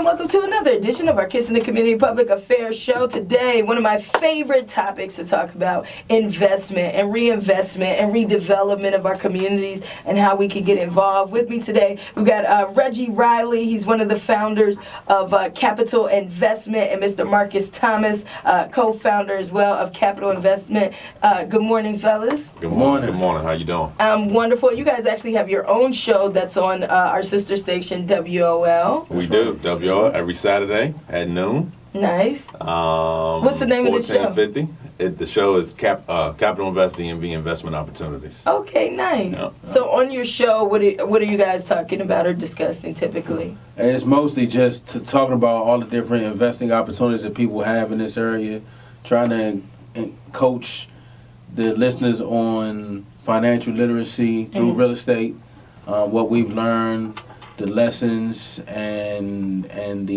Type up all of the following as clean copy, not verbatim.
and welcome to another edition of our Kiss in the Community Public Affairs show. Today, one of my favorite topics to talk about, investment and reinvestment and redevelopment of our communities and how we can get involved. With me today, we've got Reggie Riley. He's one of the founders of Capital Investment, and Mr. Marcus Thomas, co-founder as well of Capital Investment. Good morning, fellas. Good morning. Good morning. How you doing? Wonderful. You guys actually have your own show that's on our sister station, WOL. We do. WOL every Saturday at noon. Nice. What's the name of the show? 1450. The show is Capital Invest DMV Investment Opportunities. Okay, nice. So on your show, what are you guys talking about or discussing typically? And it's mostly just talking about all the different investing opportunities that people have in this area, trying to coach the listeners on financial literacy through real estate, what we've learned, the lessons, and the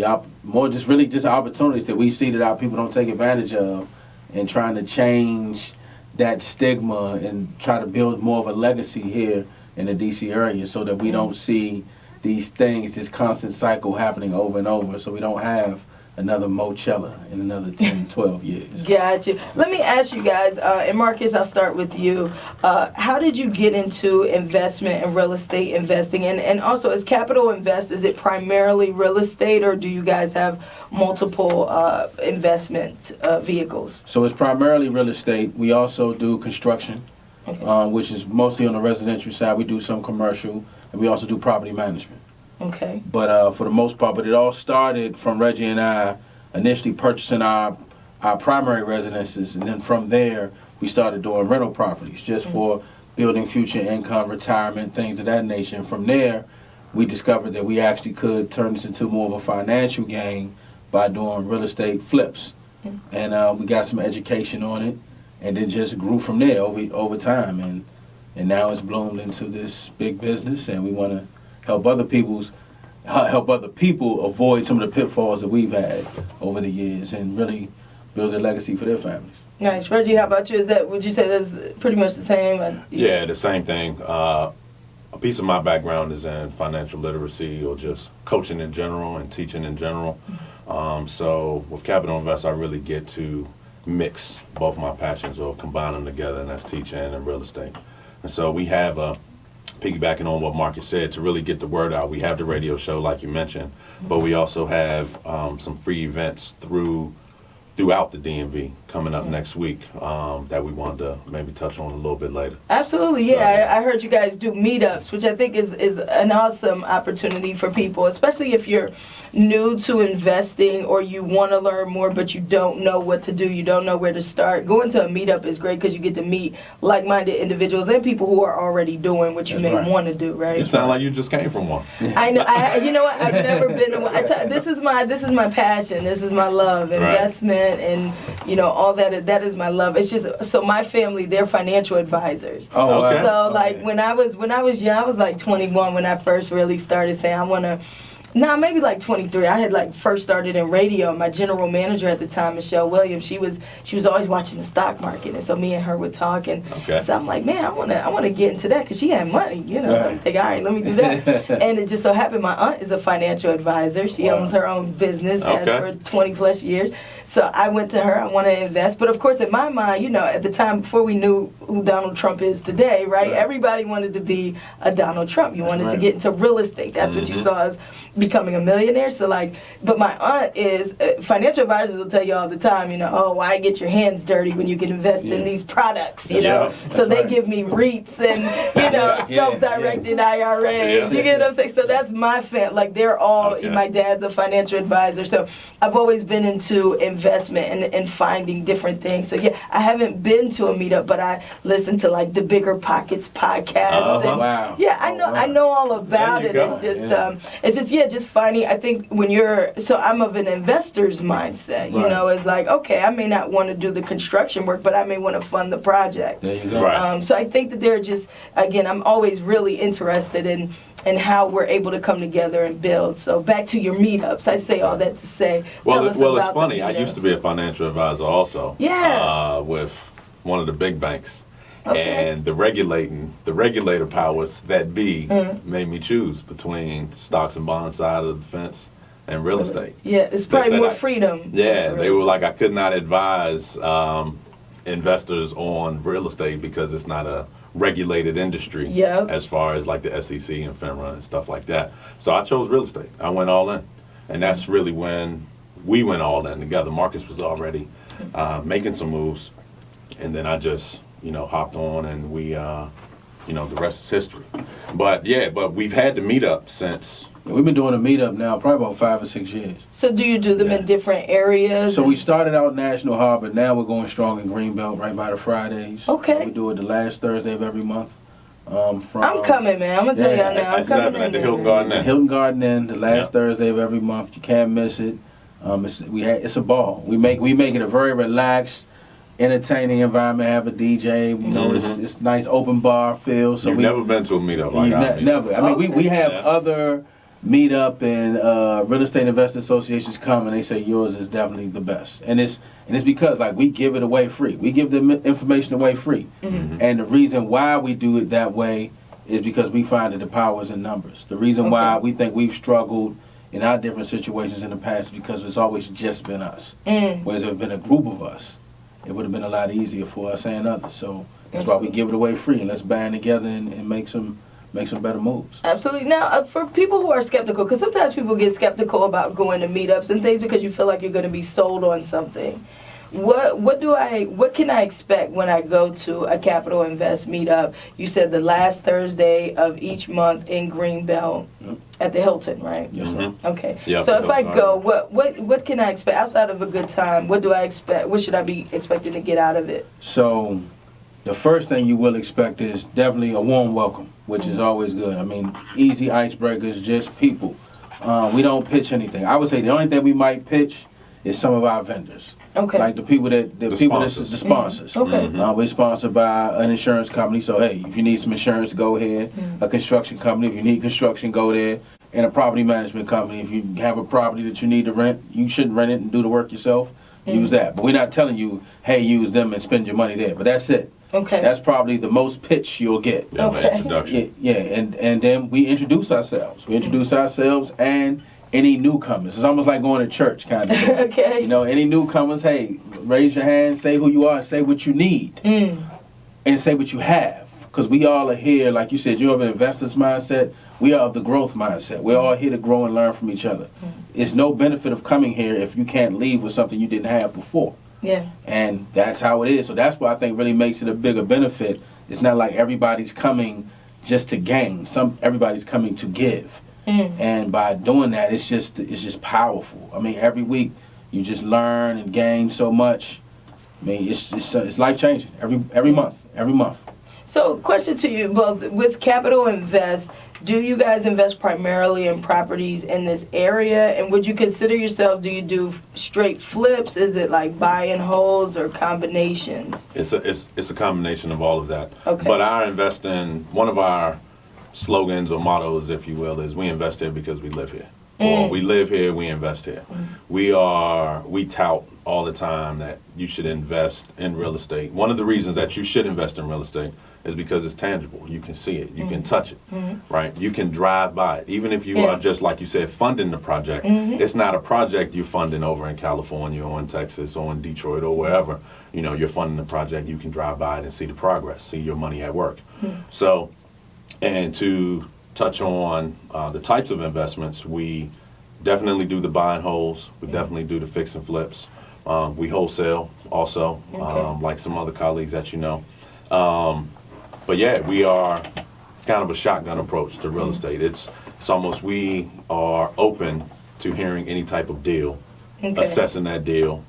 just opportunities that we see that our people don't take advantage of, and trying to change that stigma and try to build more of a legacy here in the DC area so that we don't see these things, this constant cycle happening over and over, so we don't have another Mochella in another 10, 12 years. Gotcha. Let me ask you guys, and Marcus, I'll start with you. How did you get into investment and real estate investing? And also, as Capital Invest, is it primarily real estate, or do you guys have multiple investment vehicles? So it's primarily real estate. We also do construction, which is mostly on the residential side. We do some commercial, and we also do property management. Okay. But for the most part, it all started from Reggie and I initially purchasing our primary residences, and then from there we started doing rental properties just for building future income, retirement, things of that nature. And from there, we discovered that we actually could turn this into more of a financial gain by doing real estate flips. And we got some education on it, and it just grew from there over time. And now it's bloomed into this big business, and we want to help other people avoid some of the pitfalls that we've had over the years and really build a legacy for their families. Nice. Reggie, how about you? Would you say that's pretty much the same? Yeah, the same thing. A piece of my background is in financial literacy or just coaching in general and teaching in general. So with Capital Invest, I really get to mix both my passions or combine them together, and that's teaching and real estate. And so we have piggybacking on what Marcus said, to really get the word out. We have the radio show, like you mentioned, but we also have some free events throughout the DMV coming up next week that we wanted to maybe touch on a little bit later. Absolutely, yeah. I heard you guys do meetups, which I think is an awesome opportunity for people, especially if you're new to investing or you want to learn more but you don't know what to do, you don't know where to start. Going to a meetup is great because you get to meet like-minded individuals and people who are already doing what you want to do, right? You sound like you just came from one. I know. You know what? I've never been to one. This is my passion. This is my love. Investment and all that is my love. It's just so my family, they're financial advisors. Oh, okay. So like when I was young, I was like 21 when I first really started saying I want to. No, maybe like 23. I had first started in radio. My general manager at the time, Michelle Williams, she was always watching the stock market, and so me and her would talk, and so I'm like, man, I want to get into that because she had money, So I'm thinking, all right, let me do that. And it just so happened my aunt is a financial advisor. She owns her own business, has for 20 plus years. So I went to her, I want to invest. But of course, in my mind, at the time before we knew who Donald Trump is today, right? Everybody wanted to be a Donald Trump. You wanted to get into real estate. That's what you saw as becoming a millionaire. So but my aunt is, financial advisors will tell you all the time, why get your hands dirty when you can invest in these products, So they give me REITs and, self-directed IRAs. You get what I'm saying? So that's my family. They're all, my dad's a financial advisor. So I've always been into investment and finding different things. So yeah, I haven't been to a meetup, but I listen to the Bigger Pockets podcast. And yeah, I know all about it. It's just finding. I think when I'm of an investor's mindset. It's okay, I may not want to do the construction work, but I may want to fund the project. There you go. So I think that they're just, again, I'm always really interested in how we're able to come together and build. So back to your meetups. I say all that to say. Well, it's funny. I used to be a financial advisor also. Yeah. With one of the big banks. And the regulator powers that be made me choose between stocks and bond side of the fence and real estate. Yeah, it's probably more freedom. Yeah, they were like, I could not advise investors on real estate because it's not a regulated industry as far as like the SEC and FINRA and stuff like that. So I chose real estate. I went all in. And that's really when we went all in together. Marcus was already making some moves. And then I just, hopped on, and we, the rest is history. But we've had the meetup since. We've been doing a meetup now probably about 5 or 6 years. So do you do them in different areas? So we started out National Harbor. Now we're going strong in Greenbelt, right by the Fridays. Okay. We do it the last Thursday of every month. I'm coming, man. I'm going to tell y'all now. I'm coming at the Hilton Garden Inn. Hilton Garden Inn, the last Thursday of every month. You can't miss it. It's a ball. We make it a very relaxed, entertaining environment. Have a DJ. It's nice open bar feel. So You've never been to a meetup like that? Never. I mean, we have other meetup and real estate investor associations come, and they say yours is definitely the best. And it's because like we give it away free. We give the information away free. And the reason why we do it that way is because we find that the power is in numbers. The reason why we think we've struggled in our different situations in the past is because it's always just been us. Whereas if it had been a group of us, it would have been a lot easier for us and others. So that's why we give it away free, and let's band together and make some better moves. Absolutely. Now, for people who are skeptical, because sometimes people get skeptical about going to meetups and things because you feel like you're going to be sold on something. What can I expect when I go to a Capital Invest meetup? You said the last Thursday of each month in Greenbelt at the Hilton, right? Yes, ma'am. Okay. Yep, So if I go, what can I expect outside of a good time? What do I expect? What should I be expecting to get out of it? So the first thing you will expect is definitely a warm welcome, which is always good. I mean, easy icebreakers, just people. We don't pitch anything. I would say the only thing we might pitch is some of our vendors. Okay. Like the sponsors. Okay. We're sponsored by an insurance company, so hey, if you need some insurance, go ahead. A construction company, if you need construction, go there. And a property management company, if you have a property that you need to rent, you should rent it and do the work yourself. Use that. But we're not telling you, hey, use them and spend your money there. But that's it. Okay. That's probably the most pitch you'll get. Yeah, Okay. introduction. Yeah, and then we introduce ourselves. We introduce ourselves and any newcomers. It's almost like going to church, kind of thing. Okay. Any newcomers, hey, raise your hand, say who you are, and say what you need. And say what you have. Because we all are here, like you said, you have an investor's mindset. We are of the growth mindset. We're all here to grow and learn from each other. It's no benefit of coming here if you can't leave with something you didn't have before. Yeah. And that's how it is. So that's what I think really makes it a bigger benefit. It's not like everybody's coming just to gain. Everybody's coming to give. And by doing that, it's just powerful. I mean, every week you just learn and gain so much. I mean, it's life changing every month. So, question to you both: with Capital Invest, do you guys invest primarily in properties in this area? And would you consider yourself? Do you do straight flips? Is it like buy and holds or combinations? It's a combination of all of that. Okay. But one of our slogans or mottos, if you will, is we invest here because we live here. Or we live here, we invest here. We tout all the time that you should invest in real estate. One of the reasons that you should invest in real estate is because it's tangible. You can see it. You can touch it, right? You can drive by it. Even if you are just, like you said, funding the project, it's not a project you're funding over in California or in Texas or in Detroit or wherever. You're funding the project. You can drive by it and see the progress, see your money at work. So, and to touch on the types of investments, we definitely do the buy and holds. We definitely do the fix and flips. We wholesale also, like some other colleagues that you know. But yeah, it's kind of a shotgun approach to real estate. It's almost, we are open to hearing any type of deal, assessing that deal,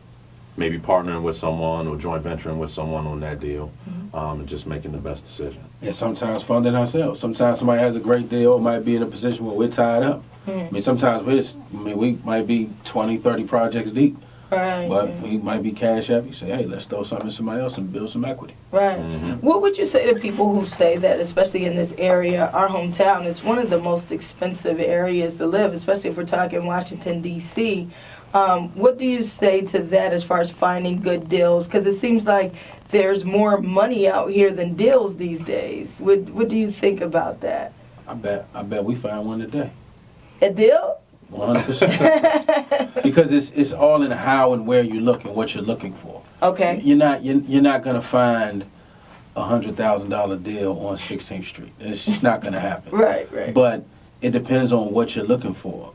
maybe partnering with someone or joint venturing with someone on that deal, and just making the best decision. And sometimes funding ourselves. Sometimes somebody has a great deal, might be in a position where we're tied up. I mean, sometimes we might be 20, 30 projects deep. Right. But we might be cash heavy. Say, hey, let's throw something to somebody else and build some equity. Right. What would you say to people who say that, especially in this area, our hometown, it's one of the most expensive areas to live, especially if we're talking Washington, D.C. What do you say to that as far as finding good deals? Because it seems like there's more money out here than deals these days. What do you think about that? I bet we find one today. A deal? 100%. Because it's all in how and where you're looking, what you're looking for. Okay. You're not gonna find $100,000 deal on 16th Street. It's just not gonna happen. Right. But it depends on what you're looking for.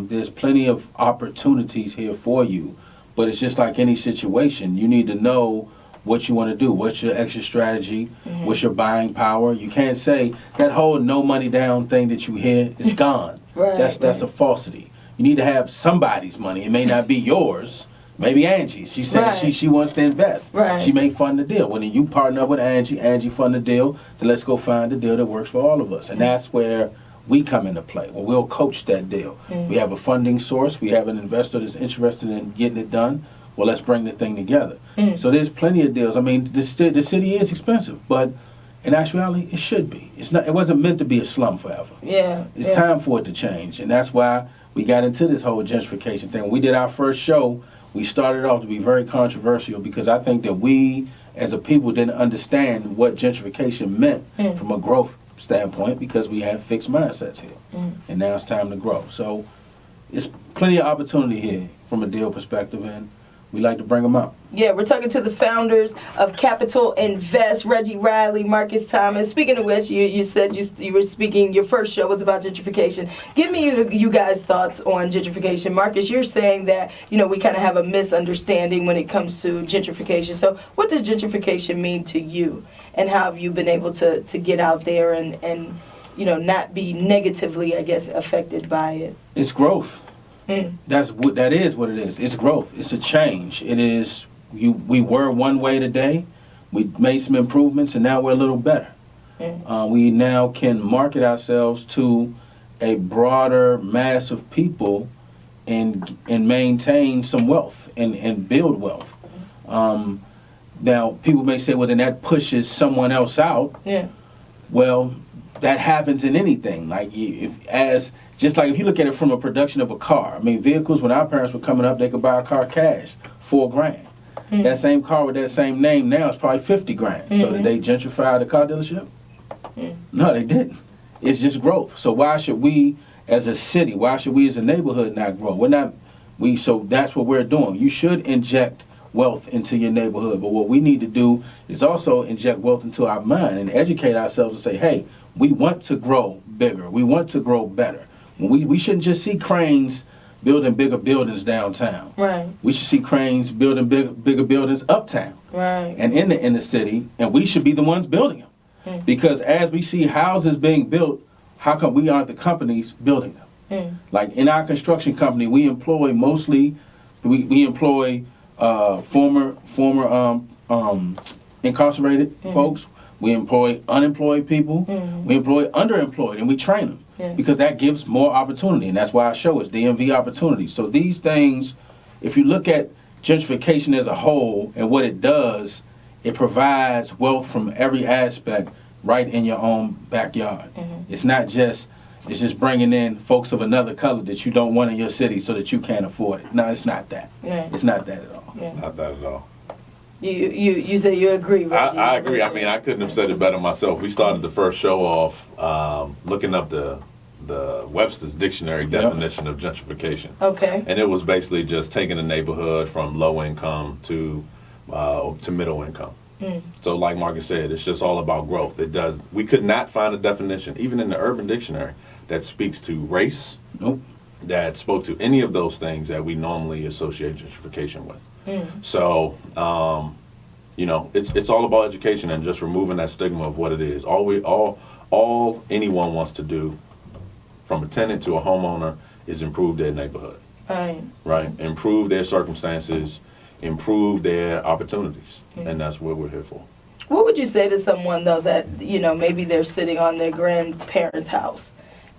There's plenty of opportunities here for you, but it's just like any situation. You need to know what you want to do. What's your exit strategy? What's your buying power? You can't say that whole no money down thing that you hear is gone. That's a falsity. You need to have somebody's money. It may not be yours. Maybe Angie. She said she wants to invest. She may fund the deal. When you partner up with Angie fund the deal, then let's go find a deal that works for all of us. And that's where we come into play. Well, we'll coach that deal. We have a funding source. We have an investor that's interested in getting it done. Well, let's bring the thing together. So there's plenty of deals. I mean, the city is expensive, but in actuality, it should be. It's not. It wasn't meant to be a slum forever. It's time for it to change, and that's why we got into this whole gentrification thing. When we did our first show, we started off to be very controversial because I think that we, as a people, didn't understand what gentrification meant from a growth standpoint because we had fixed mindsets here, and now it's time to grow. So, it's plenty of opportunity here from a deal perspective, and we like to bring them up. Yeah, we're talking to the founders of Capital Invest, Reggie Riley, Marcus Thomas. Speaking of which, you said you were speaking, your first show was about gentrification. Give me you guys' thoughts on gentrification. Marcus, you're saying that, we kind of have a misunderstanding when it comes to gentrification. So what does gentrification mean to you? And how have you been able to get out there and not be negatively, I guess, affected by it? It's growth. That is what it is. It's growth. It's a change. It is. We were one way today. We made some improvements, and now we're a little better. We now can market ourselves to a broader mass of people, and maintain some wealth and build wealth. Now, people may say, well, then that pushes someone else out. Well, that happens in anything. Just like if you look at it from a production of a car. I mean, vehicles, when our parents were coming up, they could buy a car cash, $4,000. That same car with that same name now is probably $50,000. So did they gentrify the car dealership? No, they didn't. It's just growth. So why should we, as a city, why should we as a neighborhood not grow? So that's what we're doing. You should inject wealth into your neighborhood. But what we need to do is also inject wealth into our mind and educate ourselves and say, hey, we want to grow bigger. We want to grow better. We shouldn't just see cranes building bigger buildings downtown. We should see cranes building bigger buildings uptown. And in the city, and we should be the ones building them. Because as we see houses being built, how come we aren't the companies building them? Like in our construction company, we employ mostly, we employ former incarcerated folks. We employ unemployed people. We employ underemployed, and we train them because that gives more opportunity, and that's why our show is DMV Opportunity. So these things, if you look at gentrification as a whole and what it does, it provides wealth from every aspect right in your own backyard. It's not just, it's just bringing in folks of another color that you don't want in your city so that you can't afford it. No, it's not that. It's not that at all. It's not that at all. You say you agree, Reggie. I agree. I mean, I couldn't have said it better myself. We started the first show off looking up the Webster's Dictionary definition of gentrification. And it was basically just taking a neighborhood from low income to middle income. So like Marcus said, it's just all about growth. We could not find a definition, even in the Urban Dictionary, that speaks to race, that spoke to any of those things that we normally associate gentrification with. So, it's all about education and just removing that stigma of what it is. All anyone wants to do, from a tenant to a homeowner, is improve their neighborhood. Right? Improve their circumstances, improve their opportunities, and that's what we're here for. What would you say to someone, though, that, maybe they're sitting on their grandparents' house,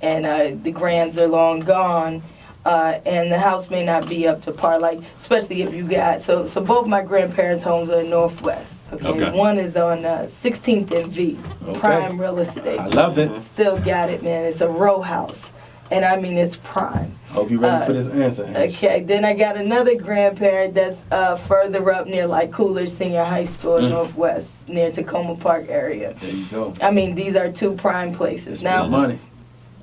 and the grands are long gone, and the house may not be up to par, like, especially if you got, so both my grandparents' homes are in Northwest. One is on 16th and V, prime real estate. I love it. Still got it, man. It's a row house, and I mean, it's prime. Hope you're ready for this answer, Ange. Okay, then I got another grandparent that's further up near, like, Coolidge Senior High School in Northwest, near Tacoma Park area. There you go. I mean, these are two prime places. Now, money.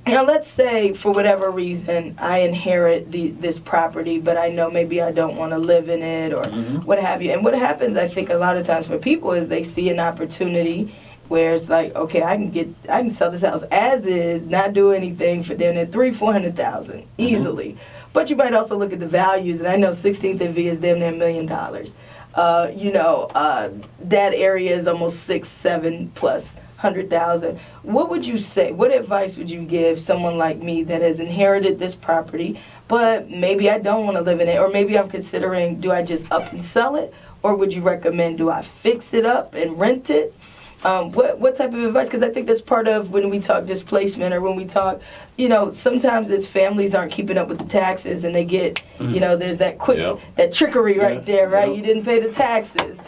Now, let's say, for whatever reason, I inherit this property, but I know maybe I don't want to live in it or what have you. And what happens, I think, a lot of times for people is they see an opportunity where it's like, okay, I can sell this house as is, not do anything for then at $300,000-$400,000 easily. But you might also look at the values, and I know 16th and V is damn near $1 million. That area is almost 6-7 plus 100,000. What would you say? What advice would you give someone like me that has inherited this property, but maybe I don't want to live in it, or maybe I'm considering, do I just up and sell it, or would you recommend, do I fix it up and rent it? What type of advice? Because I think that's part of when we talk displacement, or when we talk, sometimes it's families aren't keeping up with the taxes, and they get, there's that that trickery right there, right? You didn't pay the taxes.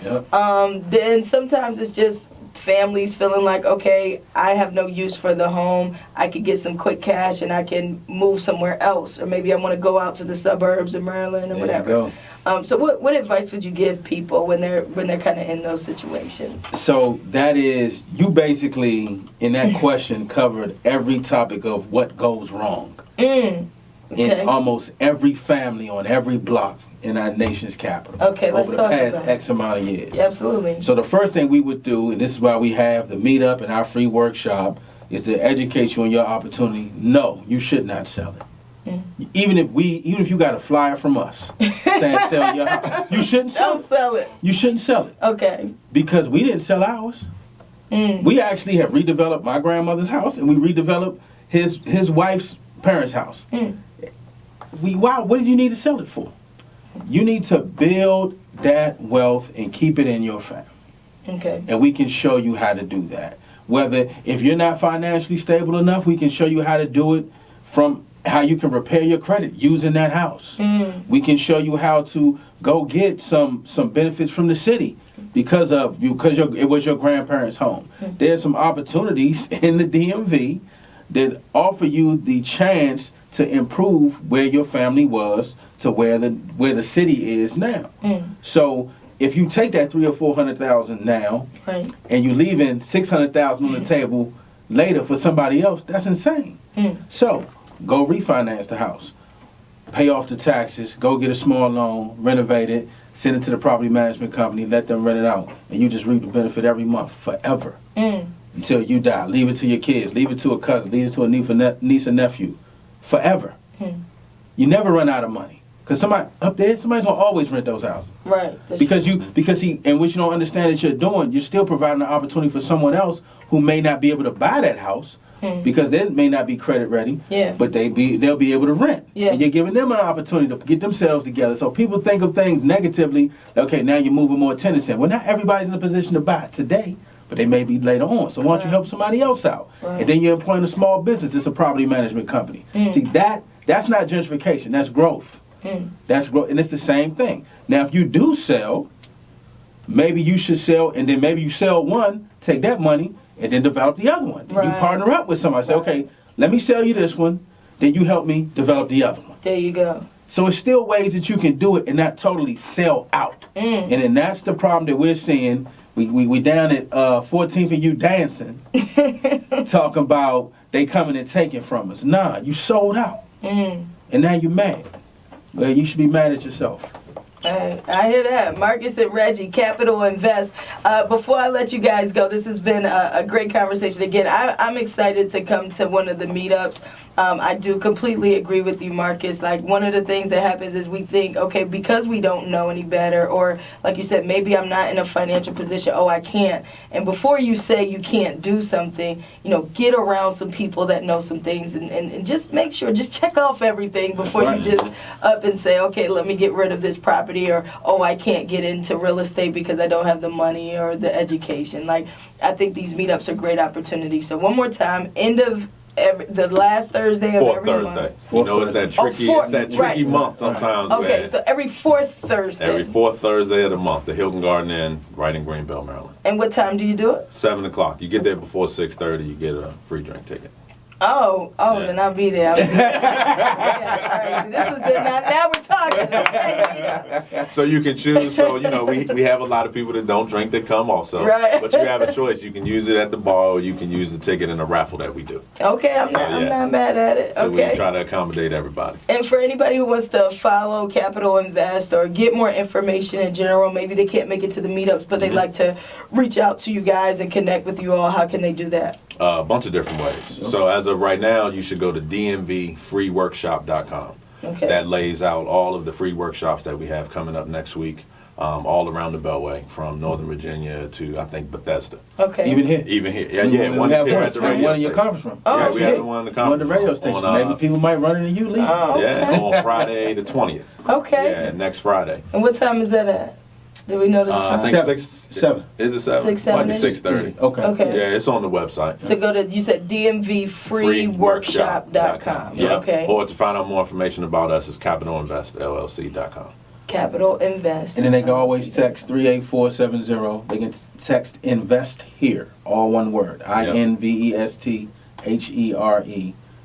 Then sometimes it's just families feeling like, okay, I have no use for the home. I could get some quick cash and I can move somewhere else, or maybe I want to go out to the suburbs of Maryland or whatever. So what advice would you give people when they're kind of in those situations? So that is, you basically in that question covered every topic of what goes wrong in almost every family on every block in our nation's capital over the past X amount of years. Absolutely. So the first thing we would do, and this is why we have the meetup and our free workshop, is to educate you on your opportunity. No, you should not sell it. Even if you got a flyer from us saying sell your house, you shouldn't sell it. Don't sell it. You shouldn't sell it. Okay. Because we didn't sell ours. We actually have redeveloped my grandmother's house, and we redeveloped his wife's parents' house. What did you need to sell it for? You need to build that wealth and keep it in your family. Okay. And we can show you how to do that. Whether, if you're not financially stable enough, we can show you how to do it from how you can repair your credit using that house. We can show you how to go get some benefits from the city because it was your grandparents' home. There's some opportunities in the DMV that offer you the chance to improve where your family was to where the city is now. So if you take that $300,000 or $400,000 now, and you leaving $600,000 on the table later for somebody else, that's insane. So go refinance the house, pay off the taxes, go get a small loan, renovate it, send it to the property management company, let them rent it out, and you just reap the benefit every month forever until you die. Leave it to your kids, leave it to a cousin, leave it to a niece and nephew, forever. You never run out of money. Because somebody's going to always rent those houses. Right. Because and what you don't understand that you're doing, you're still providing an opportunity for someone else who may not be able to buy that house because they may not be credit ready, but they'll be able to rent. And you're giving them an opportunity to get themselves together. So people think of things negatively. Okay, now you're moving more tenants in. Well, not everybody's in a position to buy today, but they may be later on. So why don't you help somebody else out? And then you're employing a small business. It's a property management company. See, that's not gentrification. That's growth. That's growth, and it's the same thing. Now, if you do sell, maybe you should sell, and then maybe you sell one, take that money, and then develop the other one. Then you partner up with somebody. Say, okay, let me sell you this one, then you help me develop the other one. There you go. So it's still ways that you can do it and not totally sell out. And then that's the problem that we're seeing. We down at 14th and you dancing, talking about they coming and taking from us. Nah, you sold out, and now you're mad. Well, you should be mad at yourself. I hear that. Marcus and Reggie, Capital Invest. Before I let you guys go, this has been a great conversation. Again, I'm excited to come to one of the meetups. I do completely agree with you, Marcus. Like, one of the things that happens is we think, okay, because we don't know any better, or like you said, maybe I'm not in a financial position, I can't. And before you say you can't do something, get around some people that know some things and just make sure, just check off everything before you just up and say, okay, let me get rid of this property, or, I can't get into real estate because I don't have the money or the education. Like, I think these meetups are great opportunities. So one more time, end of the last Thursday of every month. It's that tricky month sometimes. Okay, man. so every fourth Thursday. Every fourth Thursday of the month, the Hilton Garden Inn, right in Greenbelt, Maryland. And what time do you do it? 7 o'clock. You get there before 6:30, you get a free drink ticket. Oh, Yeah. then I'll be there. Yeah, all right, so this is the, now we're talking. Okay. So you can choose. So, we have a lot of people that don't drink that come also. Right. But you have a choice. You can use it at the bar, or you can use the ticket in a raffle that we do. Okay, I'm not mad at it. So Okay. we try to accommodate everybody. And for anybody who wants to follow Capital Invest or get more information in general, maybe they can't make it to the meetups, but they'd like to reach out to you guys and connect with you all, how can they do that? A bunch of different ways. So as of right now, you should go to dmvfreeworkshop.com. Okay. That lays out all of the free workshops that we have coming up next week, all around the Beltway, from Northern Virginia to, I think, Bethesda. Okay. Even here. Even here. We Yeah, one have here at the radio one in your station. conference room. Oh, Yeah, we have okay. the one in the One at conference the radio room station. on, Maybe people might run into you, Lee. Oh, Yeah, okay. on Friday the 20th. Okay. Yeah, next Friday. And what time is that at? Do we know the time? I think Seven. 6. Seven. Is it 7? 6, 7 Might be -ish? 6:30. Okay. Okay. Yeah, it's on the website. So go to, you said dmvfreeworkshop.com. Yeah. Okay. Or to find out more information about us is capitalinvestllc.com. Capital Invest. And then they can always text 38470. They can text invest here, all one word, INVESTHERE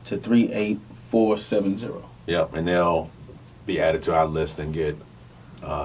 to 38470. Yep, and they'll be added to our list and get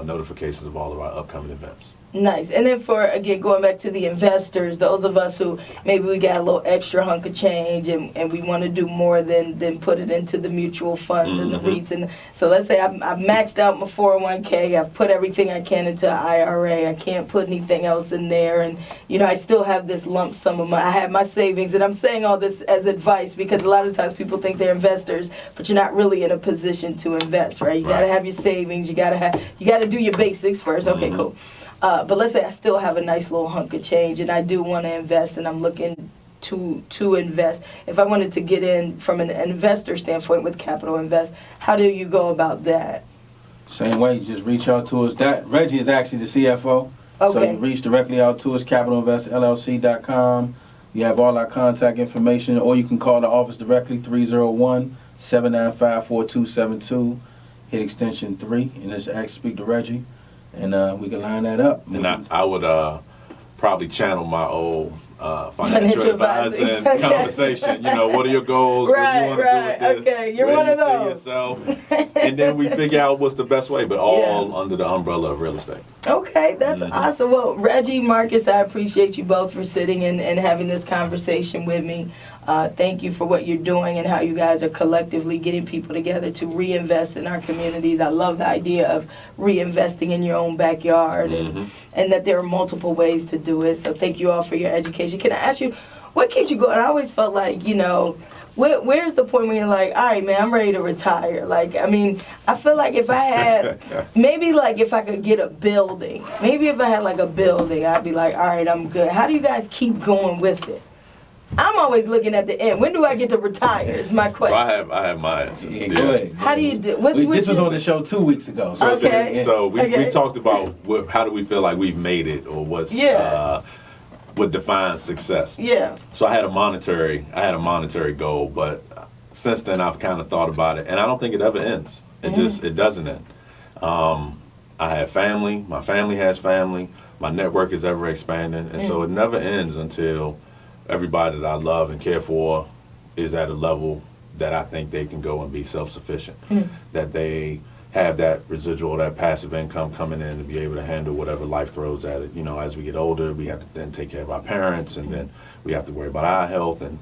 notifications of all of our upcoming events. Nice. And then for, again, going back to the investors, those of us who maybe we got a little extra hunk of change and we want to do more than put it into the mutual funds and the REITs. And so let's say I've maxed out my 401k, I've put everything I can into an IRA, I can't put anything else in there. And, I still have this lump sum of I have my savings. And I'm saying all this as advice because a lot of times people think they're investors, but you're not really in a position to invest, right? You got to have your savings. You got to do your basics first. Okay, cool. But let's say I still have a nice little hunk of change and I do want to invest and I'm looking to invest. If I wanted to get in from an investor standpoint with Capital Invest, how do you go about that? Same way, just reach out to us. Reggie is actually the CFO. So Okay. you reach directly out to us, capitalinvestllc.com. You have all our contact information, or you can call the office directly, 301-795-4272. Hit extension 3 and just speak to Reggie. And we can line that up. And I would probably channel my old financial advisor advising. and conversation. What are your goals? Right, what do you want to do with this? okay, you're Where one do of you see those. yourself? And then we figure out what's the best way, but all under the umbrella of real estate. Okay, that's awesome. Well, Reggie, Marcus, I appreciate you both for sitting and having this conversation with me. Thank you for what you're doing and how you guys are collectively getting people together to reinvest in our communities. I love the idea of reinvesting in your own backyard and that there are multiple ways to do it. So thank you all for your education. Can I ask you, what keeps you going? I always felt like, where's the point when you're like, all right, man, I'm ready to retire? I feel like if I had, maybe if I could get a building, maybe if I had a building, I'd be like, all right, I'm good. How do you guys keep going with it? I'm always looking at the end. When do I get to retire is my question. So I have my answer. Yeah, go ahead. How do you do? This was on the show 2 weeks ago. So Okay. So we talked about how do we feel like we've made it, or what's what defines success. Yeah. So I had a monetary goal, but since then I've kind of thought about it, and I don't think it ever ends. It doesn't end. I have family. My family has family. My network is ever expanding, and so it never ends until everybody that I love and care for is at a level that I think they can go and be self-sufficient. That they have that residual, that passive income coming in to be able to handle whatever life throws at it. As we get older, we have to then take care of our parents, and then we have to worry about our health, and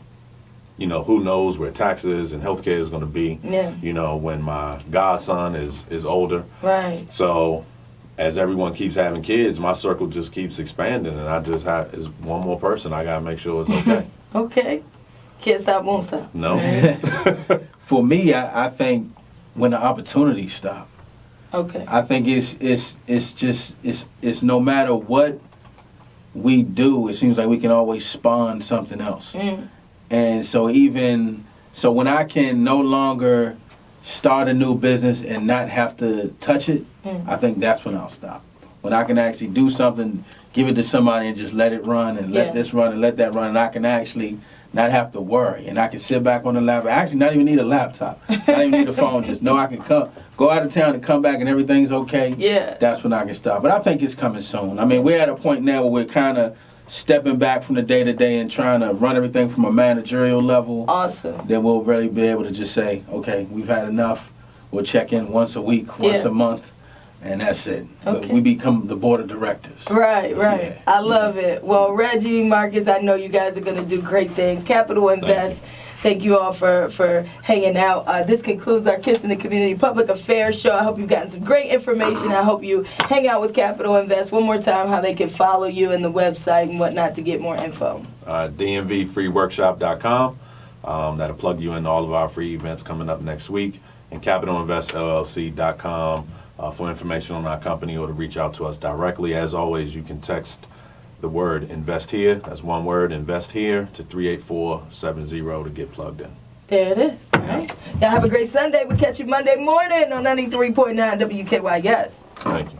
who knows where taxes and healthcare is going to be. When my godson is older. Right. So as everyone keeps having kids, my circle just keeps expanding, and I just have is one more person. I gotta make sure it's okay. Okay. Can't stop, won't stop. No. For me, I think when the opportunities stop. Okay. I think it's no matter what we do, it seems like we can always spawn something else. And so when I can no longer start a new business and not have to touch it, I think that's when I'll stop. When I can actually do something, give it to somebody and just let it run and let this run and let that run, and I can actually not have to worry, and I can sit back on the laptop. I actually not even need a laptop. Not even need a phone. Just know I can go out of town and come back and everything's okay. Yeah. That's when I can stop. But I think it's coming soon. I mean, we're at a point now where we're kind of stepping back from the day-to-day and trying to run everything from a managerial level, Awesome. then we'll really be able to just say, okay, we've had enough. We'll check in once a week, once a month, and that's it. Okay. But we become the board of directors. Right. Yeah. I love it. Well, Reggie, Marcus, I know you guys are going to do great things. Capital Invest. Thank you all for hanging out. This concludes our Kissing the Community Public Affairs show. I hope you've gotten some great information. I hope you hang out with Capital Invest. One more time, how they can follow you and the website and whatnot to get more info. DMVfreeworkshop.com. That'll plug you into all of our free events coming up next week. And CapitalInvestLLC.com for information on our company or to reach out to us directly. As always, you can text the word invest here, that's one word, invest here, to 38470 to get plugged in. There it is. All right. Y'all have a great Sunday. We'll catch you Monday morning on 93.9 WKYS. Thank you.